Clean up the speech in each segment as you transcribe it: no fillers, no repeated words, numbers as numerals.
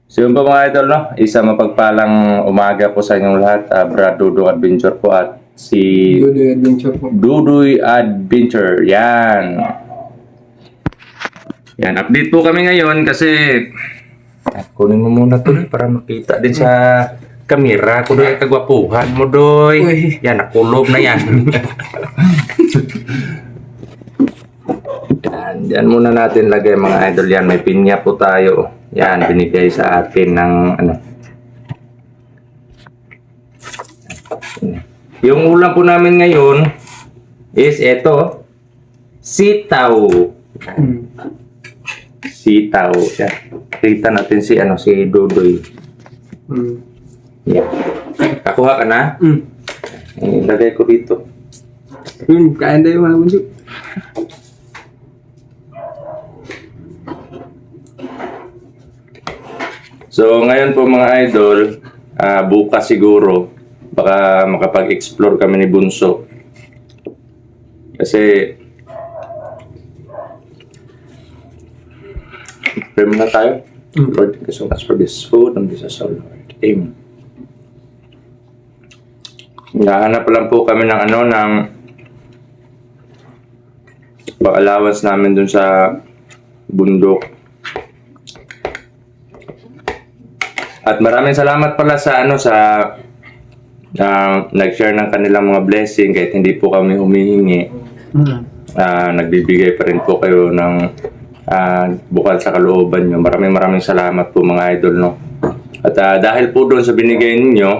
So yun po mga idol, no? Isa mapagpalang umaga po sa inyong lahat. Brad Dudu Adventure po at si Dudoy Adventure po. Duduy Adventure. Yan. Yan, update po kami ngayon kasi kunin mo muna to para makita din sa kamera ko doy kagwapuhan mo doy. Uy. Yan, nakulob na yan. Yan muna natin lagay mga idol yan. May pinya po tayo. Yan, binigay sa atin ng ano. Yung ulam po namin ngayon is ito. Sitaw. Sitaw. Yan. Kita natin si ano si Dudoy. Yan. Kakuha ka na? Ilagay ko dito. Kain tayo mga bunso. So ngayon po mga idol, bukas siguro baka makapag-explore kami ni Bunso. Kasi pray muna tayo. Lord, thank you so much for this food and this is our Lord. Amen. Nahanap lang po kami ng ano ng pag-allowance namin dun sa bundok. At maraming salamat pala sa ano sa nag-share ng kanilang mga blessing kahit hindi po kami humihingi. Nagbibigay pa rin po kayo ng bukal sa kalooban nyo. Maraming salamat po mga idol, no. At dahil po doon sa binigay ninyo,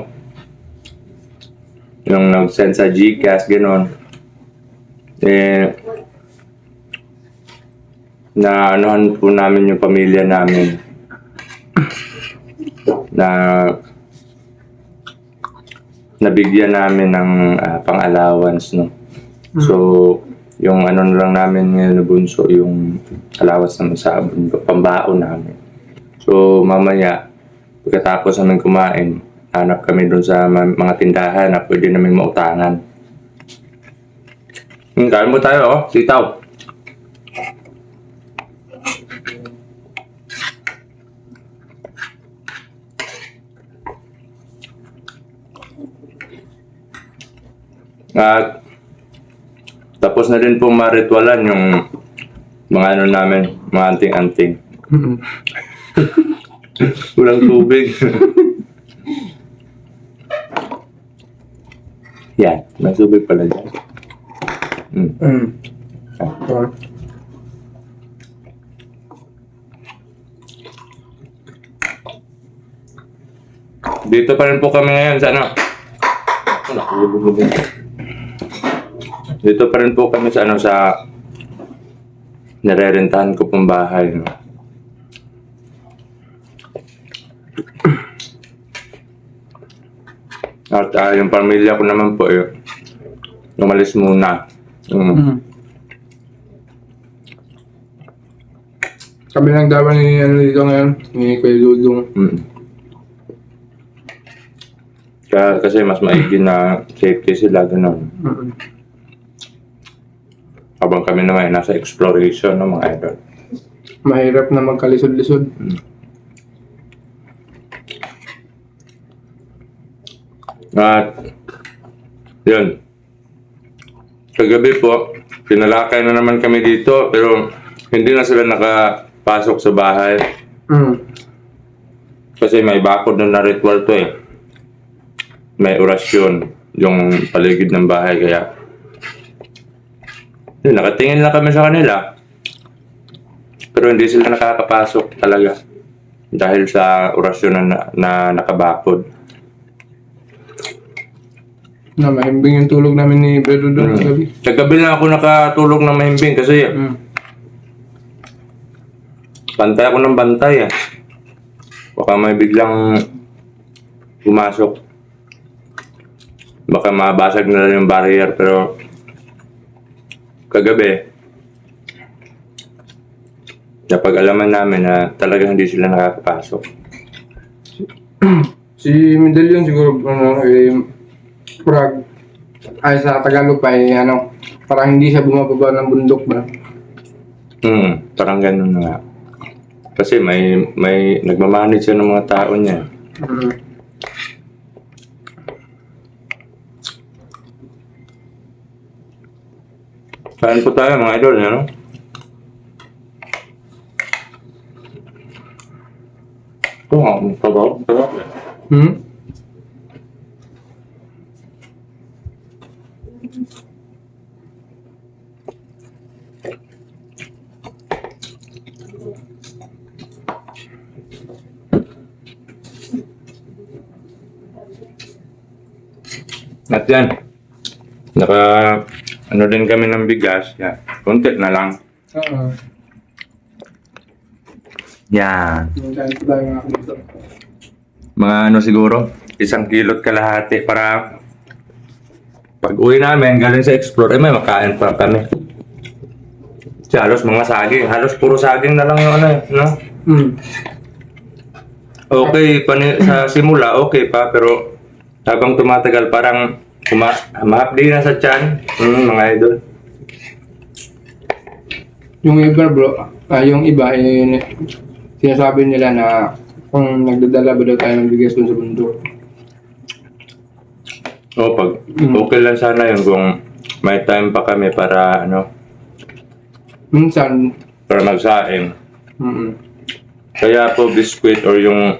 yung nag-send sa GCash, gano'n, na anuhan po namin yung pamilya namin na nabigyan namin ng pang-allowance, no. So yung ano na lang namin ngayon na Bunso, yung allowance naman sa pambaon namin. So mamaya pagkatapos namin kumain, hanap kami doon sa mga tindahan na pwede namin mautangan. Kain mo tayo, oh, sitaw. At tapos na din po maritwalan yung mga ano namin, mga anting-anting. Walang tubig. Yan, may tubig pala dyan. Dito pa rin po kami ngayon sa ano. Dito pa rin po kami sa ano sa nirerentahan ko pong bahay, no. At yung pamilya ko naman po umalis muna. Kami lang daw ni ano dito ngayon, ni Kuya Dudong. Kasi mas maigi na safety sila, gano'n. Habang kami naman ay nasa exploration, no, mga idol. Mahirap na magkalisod-lisod. At yun, kagabi po pinalakay na naman kami dito pero hindi na sila nakapasok sa bahay kasi may bakod na ritual to eh. May orasyon yung paligid ng bahay kaya yun, nakatingin lang kami sa kanila pero hindi sila nakakapasok talaga dahil sa orasyon na nakabakod. Na mahimbing yung tulog namin ni Pedro doon sa gabi. Kagabi na ako nakatulog ng mahimbing kasi bantay ako ng bantay. Baka may biglang pumasok. Baka mabasag na lang yung barrier pero kagabi napag-alaman namin na talagang hindi sila nakakapasok. Si Medallion siguro ano Prag ay sa Tagalog pa ano parang hindi siya bumababa ng bundok ba? Parang ganun na nga. Kasi may nagmamanage siya ng mga tao niya. Mm. Saan po tayo mga idol, ano? Ito nga, sabaw. Hmm? At yan, ano din kami ng bigas. Yan, konti na lang. Oo. Yan. Yung dahil ko tayo mga dito. Mga ano siguro, 1 kilot kalahati para pag uwi namin, galing sa explore, may makain pa kami. Kasi halos mga saging, halos puro saging na lang yung ano no? Hmm. Okay, sa simula, okay pa, pero habang tumatagal, parang mahapdi na sa tiyan, mga idol. Yung iba bro, yung iba, sinasabi nila na kung nagdadala ba daw tayo ng bigas dun sa bundok. O, pag okay lang sana yun kung may time pa kami para, Minsan, para magsaing. Kaya po, biscuit or yung,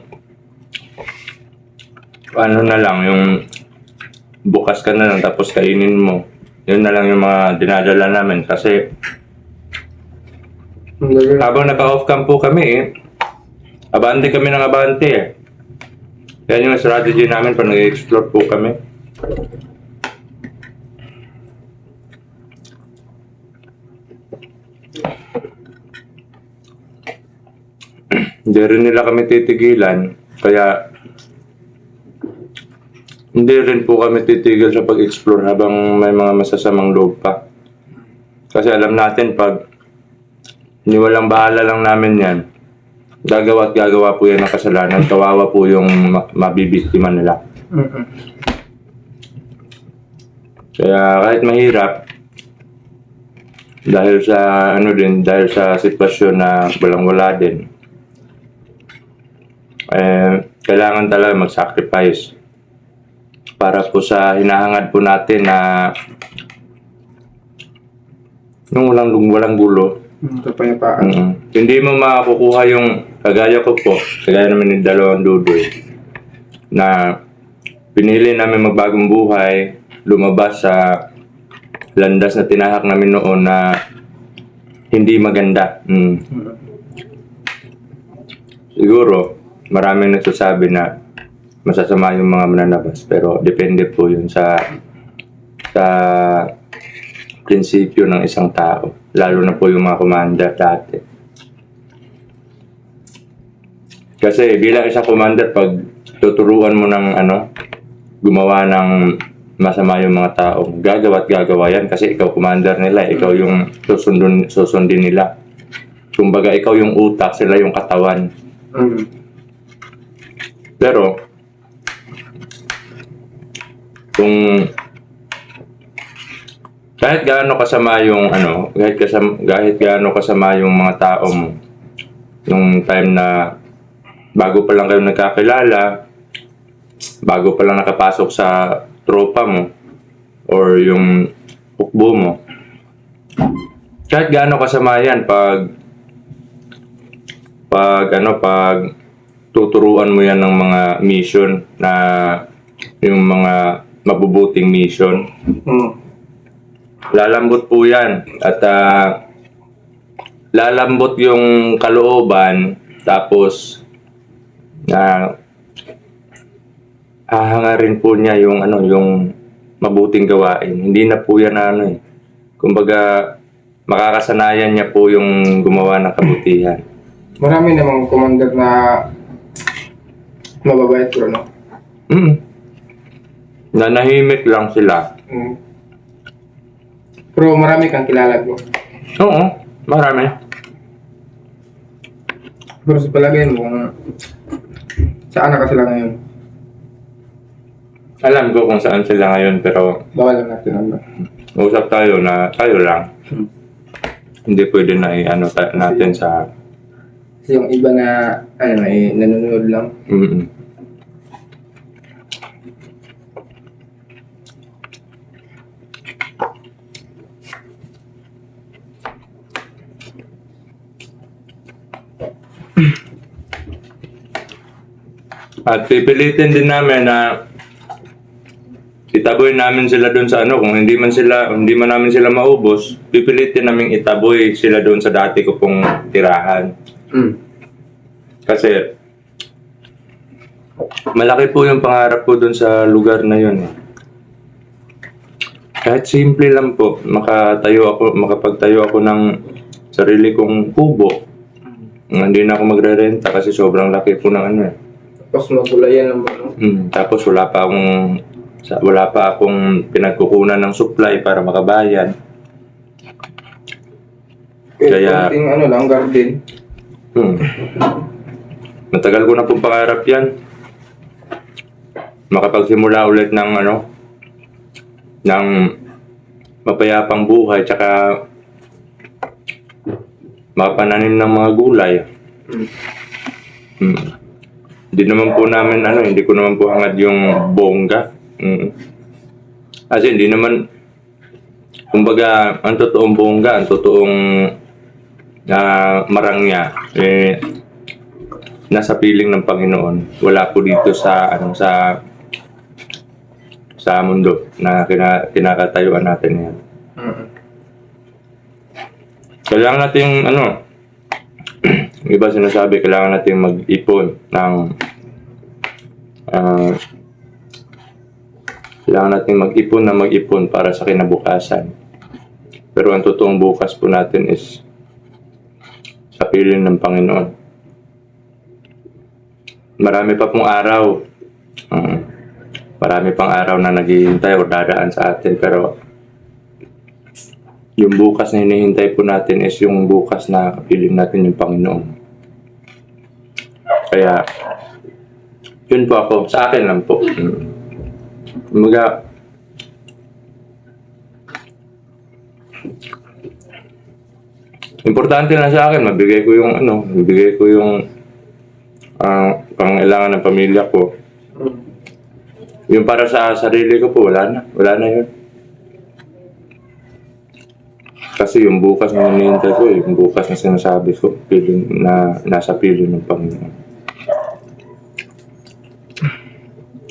ano na lang, yung bukas ka na lang tapos kainin mo. Yun na lang yung mga dinadala namin kasi habang naka-off cam po kami abante kami ng abante Yan yung strategy namin pag nag-explore po kami. Hindi rin nila kami titigilan, kaya hindi rin po kami titigil sa pag-explore habang may mga masasamang loob pa. Kasi alam natin pag niwalang bahala lang namin yan, gagawa at gagawa po yan ng kasalanan. Kawawa po yung mabibiktima nila. Kaya kahit mahirap, dahil sa sitwasyon na walang-wala din, kailangan talaga mag-sacrifice para po sa hinahangad po natin na yung walang gulo. Kapayapaan. Hindi mo makukuha yung kagaya ko po, kagaya naman ni Dalawang Dudoy, na pinili namin magbagong buhay, lumabas sa landas na tinahak namin noon na hindi maganda. Siguro, maraming nagsasabi na masasama yung mga mananabas, pero depende po yun sa prinsipyo ng isang tao, lalo na po yung mga commander dati. Kasi bilang isang commander, pag tuturuan mo ng gumawa ng masama yung mga tao, gagawa at gagawa yan kasi ikaw commander nila, ikaw yung susundin nila. Kumbaga ikaw yung utak, sila yung katawan. Pero kung kahit gaano kasama yung kahit gaano kasama yung mga tao mo nung time na bago pa lang kayo nagkakilala, bago pa lang nakapasok sa tropa mo or yung hukbo mo, kahit gaano kasama yan pag tuturuan mo yan ng mga mission na yung mga mabubuting mission, lalambot po yan at lalambot yung kalooban, tapos hahangarin po niya yung yung mabuting gawain. Hindi na po yan kumbaga makakasanayan niya po yung gumawa ng kabutihan. Marami namang commander na mababait bro, no? Nanahimik lang sila. Pero marami kang kilala bro. Oo, marami. Pero sa palagay mo, saan na ka sila ngayon? Alam ko kung saan sila ngayon, pero Bawal lang natin ano. usap tayo na tayo lang. Hindi pwede na natin sa Kasi yung iba na, nanonood lang. Mm. At pipilitin din namin na itaboy namin sila doon sa ano, kung hindi man namin sila maubos, pipilitin namin itaboy sila doon sa dati ko pong tirahan. Mm. Kasi malaki po yung pangarap ko doon sa lugar na yun. Kahit simple lang po, makapagtayo ako ng sarili kong kubo. Hindi na ako magre-renta kasi sobrang laki po ng ano. Tapos magulayan lang ba, no? Tapos wala pa akong pinagkukunan ng supply para makabayad. Kaya- konting lang, garden. Matagal ko na pong pangarap yan. Makapagsimula ulit ng ng mapayapang buhay, tsaka makapananim ng mga gulay. Hindi ko naman po hangad yung bongga. Kasi hindi naman, kumbaga, ang totoong bongga, ang totoong marangya, nasa piling ng Panginoon. Wala po dito sa mundo na kinakatayuan natin yan. Kailangan natin yung iba sinasabi, kailangan natin mag-ipon ng kailangan natin mag-ipon para sa kinabukasan. Pero ang totoong bukas po natin is sa piling ng Panginoon. Marami pa pong araw. Marami pang araw na naghihintay o dadaan sa atin, pero yung bukas na hinihintay po natin is yung bukas na kapiling natin yung Panginoon. Kaya, yun po ako. Sa akin lang po. Kumbaga, importante na sa akin, mabigay ko yung pangailangan ng pamilya ko. Yung para sa sarili ko po, wala na yun. Kasi yung bukas na hinihintay ko, yung bukas na sinasabi ko, nasa piling ng Panginoon.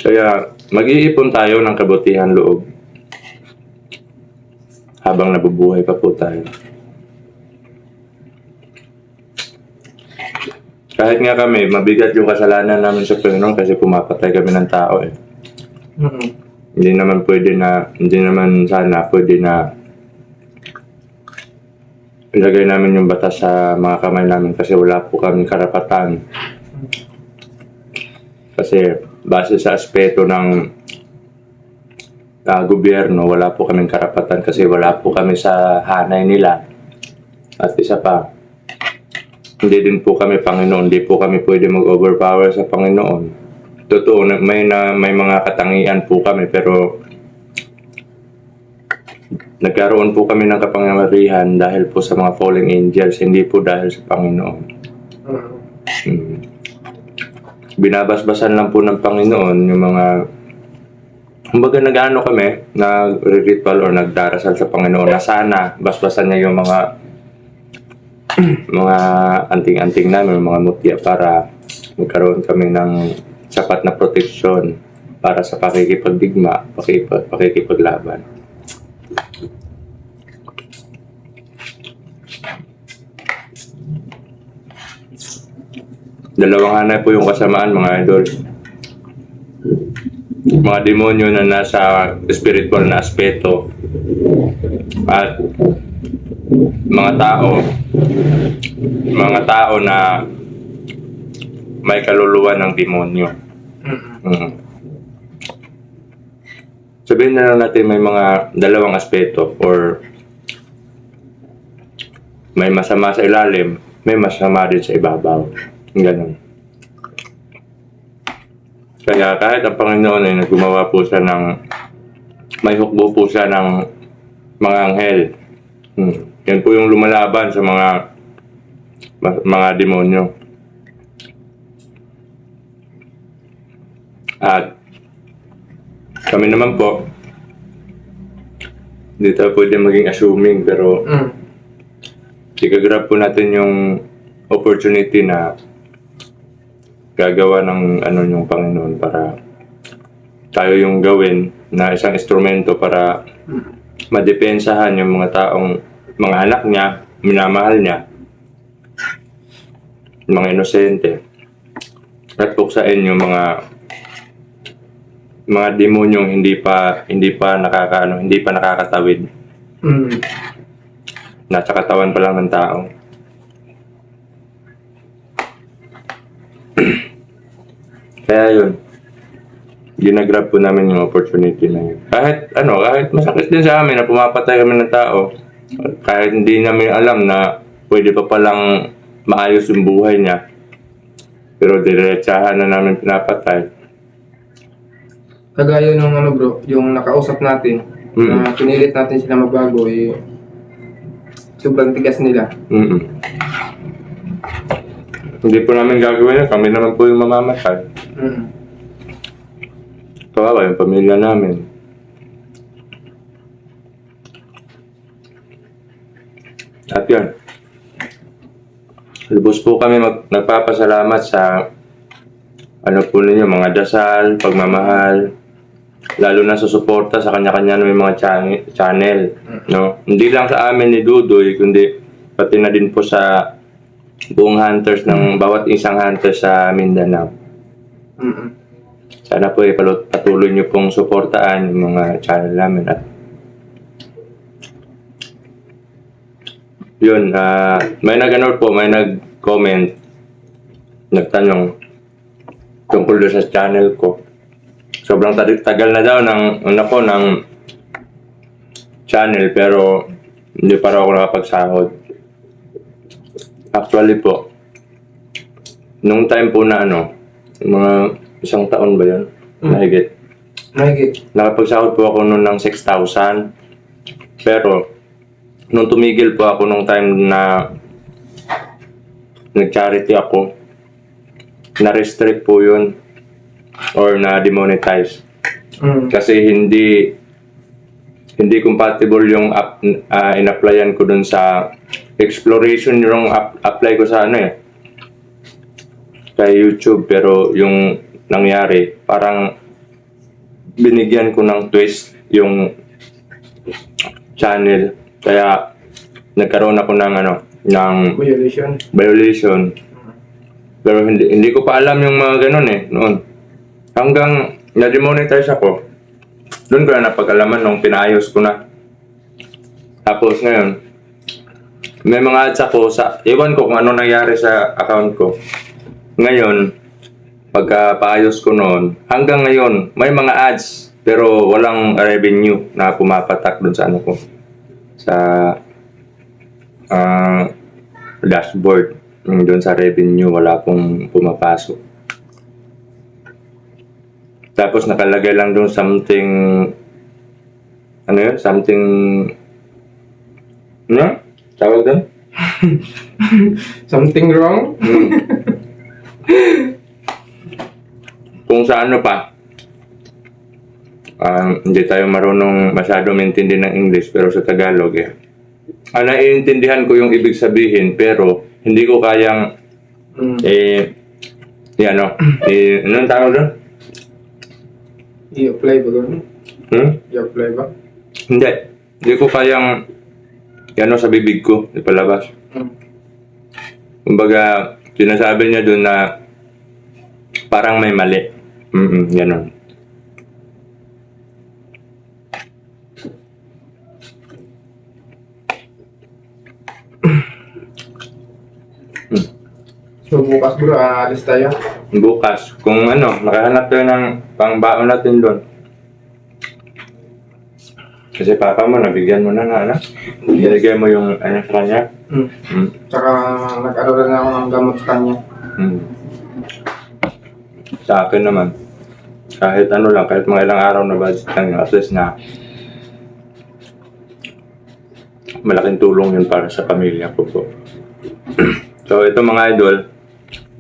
Kaya, mag-iipon tayo ng kabutihan loob habang nabubuhay pa po tayo. Kahit nga kami, mabigat yung kasalanan namin sa Panginoon kasi pumapatay kami ng tao eh. Hindi naman sana pwede na ilagay namin yung batas sa mga kamay namin kasi wala po kami karapatan. Kasi base sa aspeto ng gobyerno, wala po kaming karapatan kasi wala po kami sa hanay nila. At isa pa, hindi din po kami Panginoon, hindi po kami pwede mag-overpower sa Panginoon. Totoo, may mga katangian po kami, pero nagkaroon po kami ng kapangyarihan dahil po sa mga falling angels, hindi po dahil sa Panginoon. Binabasbasan lang po ng Panginoon yung mga, kumbaga nag-ano kami, nag-ritual or nagdarasal sa Panginoon na sana basbasan niya yung mga anting-anting namin, mga mutya, para magkaroon kami ng sapat na proteksyon para sa pakikipagdigma, pakikipaglaban. Dalawang hanay po yung kasamaan, mga idol. Mga demonyo na nasa spiritual na aspeto at mga tao na may kaluluwa ng demonyo. Sabihin na lang natin may mga dalawang aspeto, or may masama sa ilalim, may masama din sa ibabaw. Ganun. Kaya kahit ang Panginoon ay gumawa po siya may hukbo po siya ng mga anghel. Yan po yung lumalaban sa mga demonyo. At kami naman po, hindi tayo pwede maging assuming, pero i-grab po natin yung opportunity na gagawa ng yung Panginoon para tayo yung gawin na isang instrumento para madepensahan yung mga taong, mga anak niya, minamahal niya, mga inosente, at buksain yung mga demonyong hindi pa nakakatawid. Nasa katawan pa lang ng tao. Kaya yun, ginagrab po namin yung opportunity na yun. Kahit masakit din sa amin na pumapatay kami ng tao, kahit hindi namin alam na pwede pa palang maayos yung buhay niya, pero diretsahan na namin pinapatay. Kagaya nung bro, yung nakausap natin, na pinilit natin sila magbago, sobrang tigas nila. Hindi po namin gagawin yun, kami naman po yung mamamatay. Kawawa yung pamilya namin. At yun, lubos po kami nagpapasalamat sa po ninyo, mga dasal, pagmamahal, lalo na sa suporta sa kanya-kanya ng mga channel. No? Hindi lang sa amin ni Dudoy, kundi pati na din po sa buong hunters ng bawat isang hunter sa Mindanao. Sana po patuloy nyo pong suportaan yung mga channel namin. At yun, may nag-comment, nagtanong tungkol doon sa channel ko. Sobrang tagal na daw ng channel, pero hindi pa raw ako nakapagsahod. Actually po, nung time po na mga isang taon ba yun? Mahigit. Nakapagsahod po ako noon ng 6,000. Pero, nung tumigil po ako nung time na nag-charity ako, na-restrict po yun or na-demonetize. Kasi hindi compatible yung in-applyan ko dun sa exploration yung apply ko sa kay YouTube, pero yung nangyari parang binigyan ko ng twist yung channel, kaya nagkaroon ako ng violation. Pero hindi ko pa alam yung mga ganun noon. Hanggang na-demonetize ako, doon ko na napag-alaman nung pinayos ko na. Tapos ngayon, may mga ads ako ewan ko kung ano nangyari sa account ko. Ngayon, pagka paayos ko noon, hanggang ngayon, may mga ads, pero walang revenue na pumapatak doon sa ko. Sa dashboard. Doon sa revenue, wala pong pumapasok. Tapos nakalagay lang doon something, something, tawag doon? Something wrong? Kung sa pa, hindi tayo marunong masyado maintindihan ng English, pero sa Tagalog naiintindihan ko yung ibig sabihin, pero hindi ko kayang anong tawag doon? I-apply ba doon? I-apply ba? Hindi ko kayang sa bibig ko ipalabas. Kumbaga, sinasabi niya doon na parang may mali. Ganon. So bukas bro, alis tayo. Bukas, kung makahanap tayo ng pangbaon natin doon. Kasi papa mo, nabigyan mo na Binigay mo yung sa kanya. Tsaka nag-alala na ako ng gamot sa kanya. Sa akin naman, kahit kahit mga ilang araw na budget lang yun, at least na malaking tulong yun para sa pamilya ko po. So ito mga idol,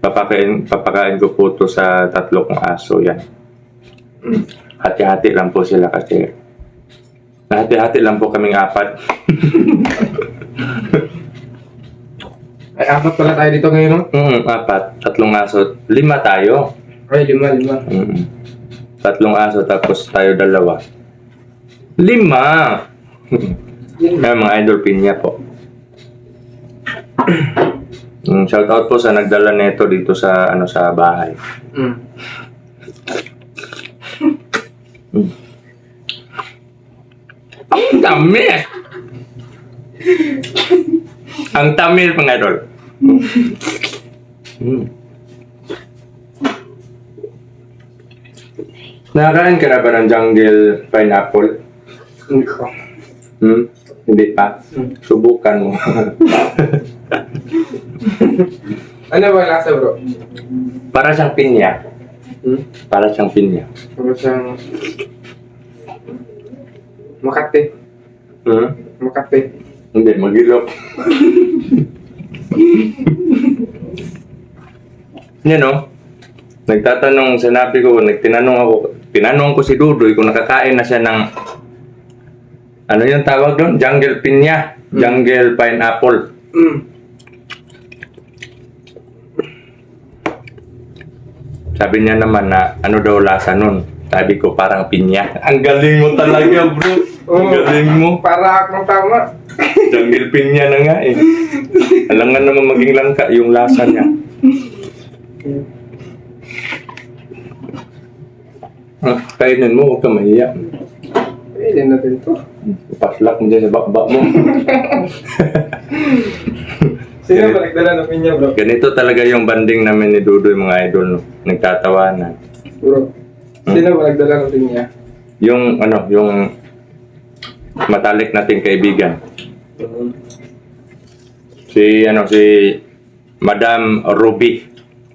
papakain ko po to sa 3 kong aso yan. hati-hati lang po sila kasi hati-hati lang po kaming apat. Ay, apat pala tayo dito ngayon, no? Apat. 3 aso. 5 tayo. Ay, lima. 3 aso tapos tayo 2. 5! Kaya mga idol pinya po. Shout out po sa nagdala nito dito sa sa bahay. Ang dami! Ang tamil mga idol. Nakakain ka na ba ng jungle pineapple? Hindi ko. Hindi pa? Subukan mo. Ano ba yung lasa, bro? Para siyang pinya. Para siyang pinya. Para siyang... Makati. Makati. Hindi, magilok. Yan o. Nagtatanong, sinabi ko, tinanong ko si Dudoy kung nakakain na siya ng, ano yung tawag doon? Jungle pinya. Jungle pineapple. Sabi niya naman na, ano daw lasa nun? Sabi ko, parang pinya. Ang galing mo talaga, bro. Ang galing mo. Para akong tama. Jungle pinya na nga eh. Alam nga naman maging langka yung lasa niya. Kainin mo, huwag ka mahiya. Pwede natin ito. Paslak mo dyan sa bakba mo. Sino ba nagdala ng pinya, bro? Ganito talaga yung banding namin ni Dudoy mga idol. No? Nagtatawanan. Bro, sino ba nagdala ng pinya? Yung matalik nating kaibigan. Si Madam Ruby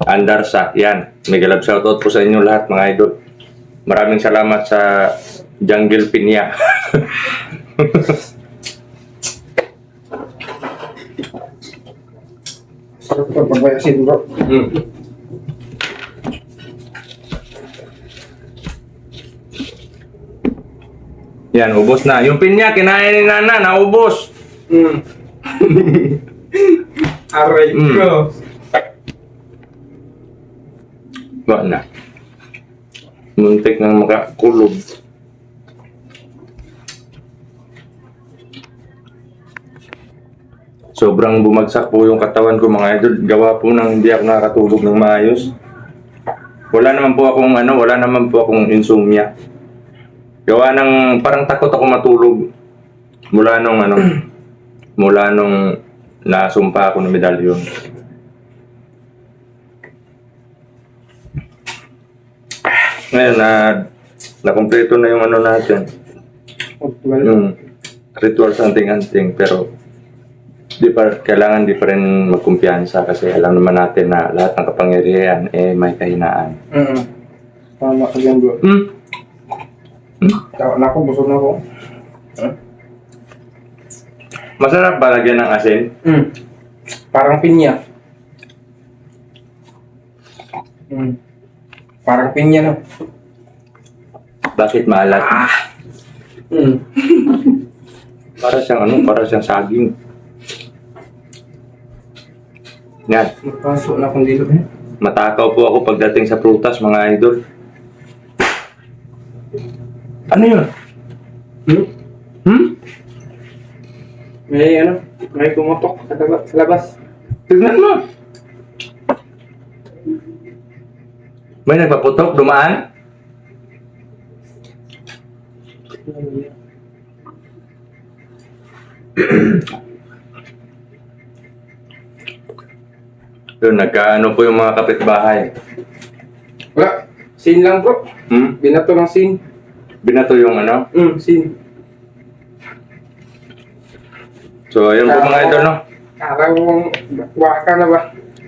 Andarsa. Yan. Mega love shoutout po sa inyo lahat mga idol. Maraming salamat sa Jungle Pinya. Sarap pa pagbayasin, bro. Yan, ubos na. Yung pinya, kinain ni Nana, naubos. Aray ko. Wala na. Muntik nang makakulog. Sobrang bumagsak po yung katawan ko mga idol. Gawa po nang hindi ako nakatulog ng maayos. Wala naman po akong insomnia. Gawa ng parang takot ako matulog. Mula nung nasumpa ako ng medalyon. Ngayon na kompleto na yung natin. Yung ritual sa anting-anting, pero kailangan di pa rin magkumpiyansa kasi alam naman natin na lahat ng kapangyarihan may kahinaan. Tama ka dyan, bro. Tawa na ako, busog na ako. Masarap ba lagyan ng asin? Parang pinya. Parang pinya, no? Bakit maalat? Para siyang saging. Yan. Magpasok na akong dito, eh. Matakaw po ako pagdating sa prutas, mga idol. Ano yun? May pumutok sa labas. Tignan mo. May nagpaputok, dumaan. Yun, nagkaano po yung mga kapitbahay. Wala. Sin lang, bro. Binato ng sin. Binato yung Sin. So, ayun po mga idol, no? Kala mo, waka na ba?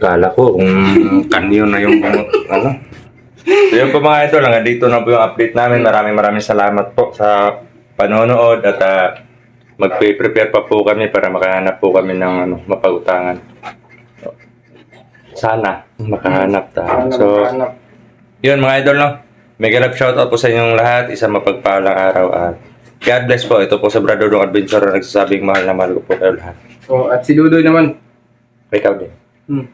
Kala ko kung kanyo na yung So, yun po mga idol, hanggang dito na po yung update namin. Maraming salamat po sa panonood at mag-prepare pa po kami para makahanap po kami ng mapag-utangan. Sana makahanap tayo. So, yun mga idol, no? Mega love shoutout po sa inyong lahat. Isang mapagpalang araw at God bless po. Ito po sa Brother Dong Adventure na nagsasabing mahal na mahal ko po kayo lahat. Oh, at si Dudoy naman. Ikaw din. Hmm.